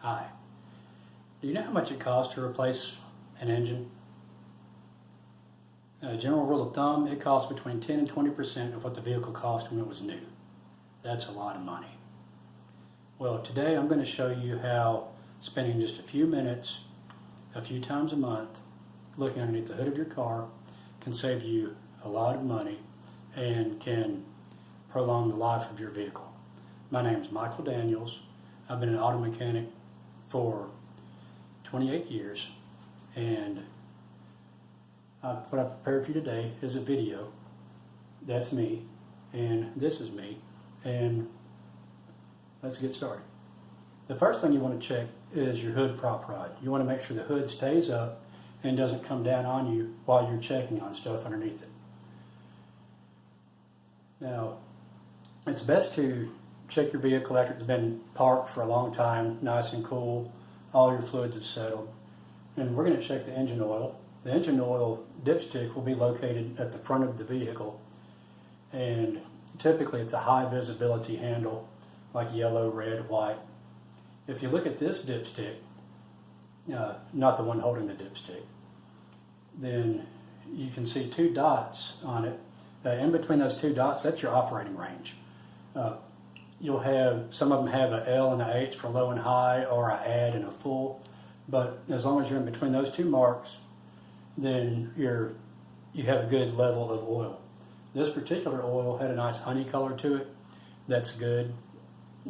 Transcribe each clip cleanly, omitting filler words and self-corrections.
Hi. Do you know how much it costs to replace an engine? A general rule of thumb, it costs between 10 and 20% of what the vehicle cost when it was new. That's a lot of money. Well, today I'm going to show you how spending just a few minutes, a few times a month, looking underneath the hood of your car can save you a lot of money and can prolong the life of your vehicle. My name is Michael Daniels. I've been an auto mechanic for 28 years, and what I prepared for you today is a video. That's me, and this is me, and let's get started. The first thing you want to check is your hood prop rod. You want to make sure the hood stays up and doesn't come down on you while you're checking on stuff underneath it. Now, it's best to check your vehicle after it's been parked for a long time, nice and cool, all your fluids have settled. And we're going to check the engine oil. The engine oil dipstick will be located at the front of the vehicle, and typically it's a high visibility handle like yellow, red, white. If you look at this dipstick, not the one holding the dipstick, then you can see two dots on it. In between those two dots, that's your operating range. You'll have, some of them have a L and a H for low and high, or a add and a full. But as long as you're in between those two marks, then you have a good level of oil. This particular oil had a nice honey color to it. That's good.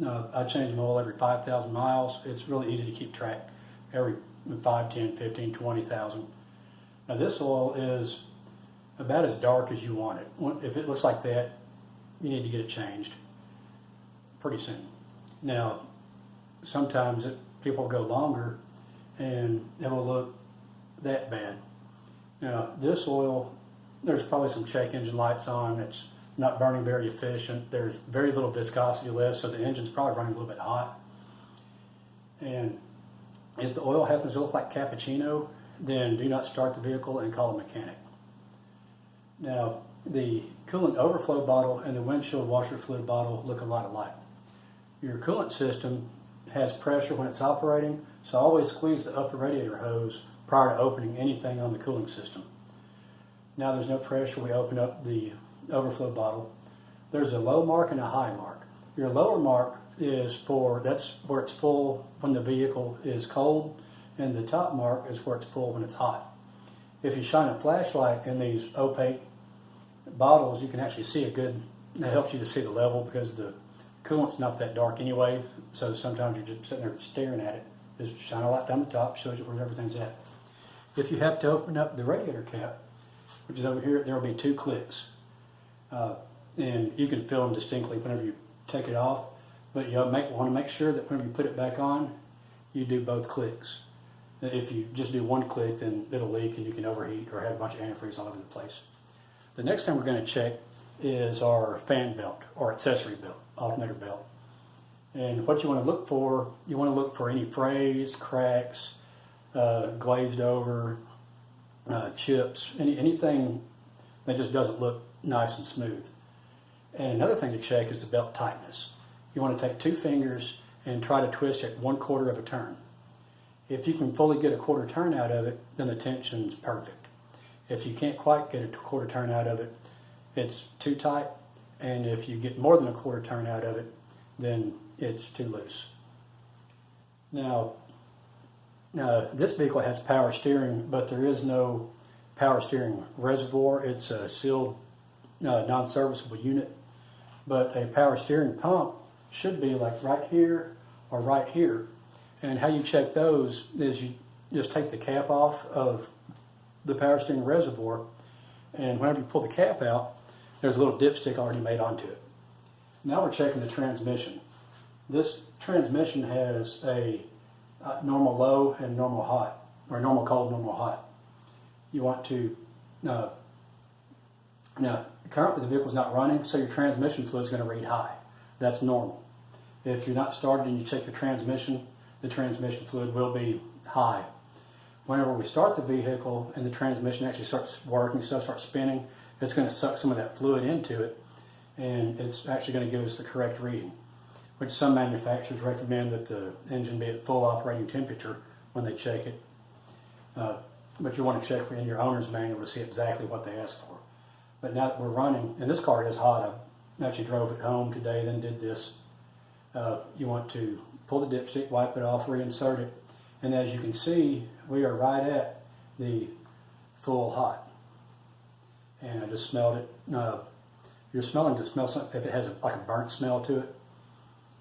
I change my oil every 5,000 miles. It's really easy to keep track. Every 5, 10, 15, 20,000. Now this oil is about as dark as you want it. If it looks like that, you need to get it changed pretty soon. Now, sometimes people go longer and it will look that bad. Now, this oil, there's probably some check engine lights on. It's not burning very efficient. There's very little viscosity left, so the engine's probably running a little bit hot. And if the oil happens to look like cappuccino, then do not start the vehicle and call a mechanic. Now, the coolant overflow bottle and the windshield washer fluid bottle look a lot alike. Your coolant system has pressure when it's operating, so always squeeze the upper radiator hose prior to opening anything on the cooling system. Now there's no pressure, we open up the overflow bottle. There's a low mark and a high mark. Your lower mark is that's where it's full when the vehicle is cold, and the top mark is where it's full when it's hot. If you shine a flashlight in these opaque bottles, you can actually see it helps you to see the level, because the coolant's not that dark anyway, so sometimes you're just sitting there staring at it. Just shine a light down the top, shows you where everything's at. If you have to open up the radiator cap, which is over here, there will be 2 clicks. And you can feel them distinctly whenever you take it off, but you want to make sure that whenever you put it back on, you do both clicks. If you just do one click, then it'll leak and you can overheat or have a bunch of antifreeze all over the place. The next thing we're going to check is our fan belt or accessory belt, alternator belt. And what you want to look for any frays, cracks, glazed over, chips, anything that just doesn't look nice and smooth. And another thing to check is the belt tightness. You want to take 2 fingers and try to twist it 1/4 of a turn. If you can fully get a 1/4 turn out of it, then the tension's perfect. If you can't quite get a 1/4 turn out of it, it's too tight. And if you get more than a 1/4 turn out of it, then it's too loose. Now, this vehicle has power steering, but there is no power steering reservoir. It's a sealed, non-serviceable unit. But a power steering pump should be like right here or right here. And how you check those is you just take the cap off of the power steering reservoir, and whenever you pull the cap out, there's a little dipstick already made onto it. Now we're checking the transmission. This transmission has a normal low and normal hot, or normal cold, normal hot. You want to, now currently the vehicle's not running, so your transmission fluid is going to read high. That's normal. If you're not started and you check your transmission, the transmission fluid will be high. Whenever we start the vehicle and the transmission actually starts working, starts spinning, it's going to suck some of that fluid into it, and it's actually going to give us the correct reading. which some manufacturers recommend that the engine be at full operating temperature when they check it. But you want to check in your owner's manual to see exactly what they ask for. But now that we're running, and this car is hot, I actually drove it home today, then did this. You want to pull the dipstick, wipe it off, reinsert it, and as you can see, we are right at the full hot. And I just smelled it. You're smelling to smell something if it has like a burnt smell to it.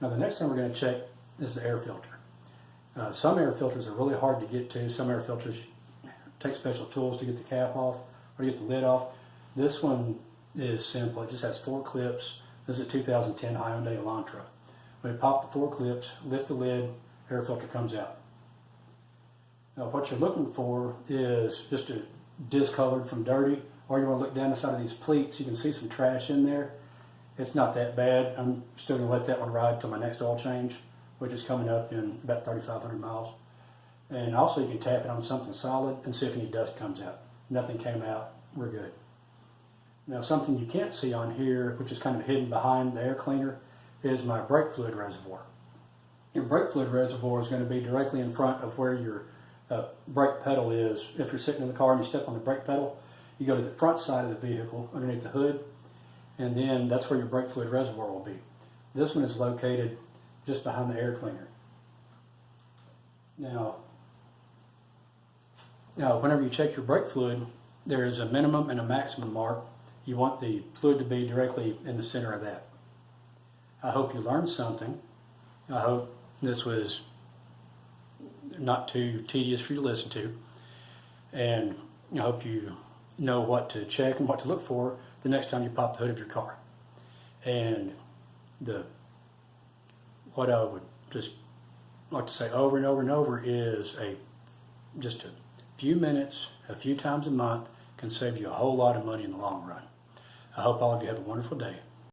Now the next thing we're going to check is the air filter. Some air filters are really hard to get to. Some air filters take special tools to get the cap off or to get the lid off. This one is simple. It just has 4 clips. This is a 2010 Hyundai Elantra. When you pop the 4 clips, lift the lid, air filter comes out. Now what you're looking for is just a discolored from dirty, or you want to look down the side of these pleats. You can see some trash in there. It's not that bad. I'm still going to let that one ride till my next oil change, which is coming up in about 3,500 miles. And also you can tap it on something solid and see if any dust comes out. Nothing came out, we're good. Now something you can't see on here, which is kind of hidden behind the air cleaner, is my brake fluid reservoir. Your brake fluid reservoir is going to be directly in front of where your brake pedal is. If you're sitting in the car and you step on the brake pedal, you go to the front side of the vehicle, underneath the hood, and then that's where your brake fluid reservoir will be. This one is located just behind the air cleaner. Now, whenever you check your brake fluid, there is a minimum and a maximum mark. You want the fluid to be directly in the center of that. I hope you learned something. I hope this was not too tedious for you to listen to. And I hope you know what to check and what to look for the next time you pop the hood of your car. And what I would just like to say over and over and over is just a few minutes, a few times a month can save you a whole lot of money in the long run. I hope all of you have a wonderful day.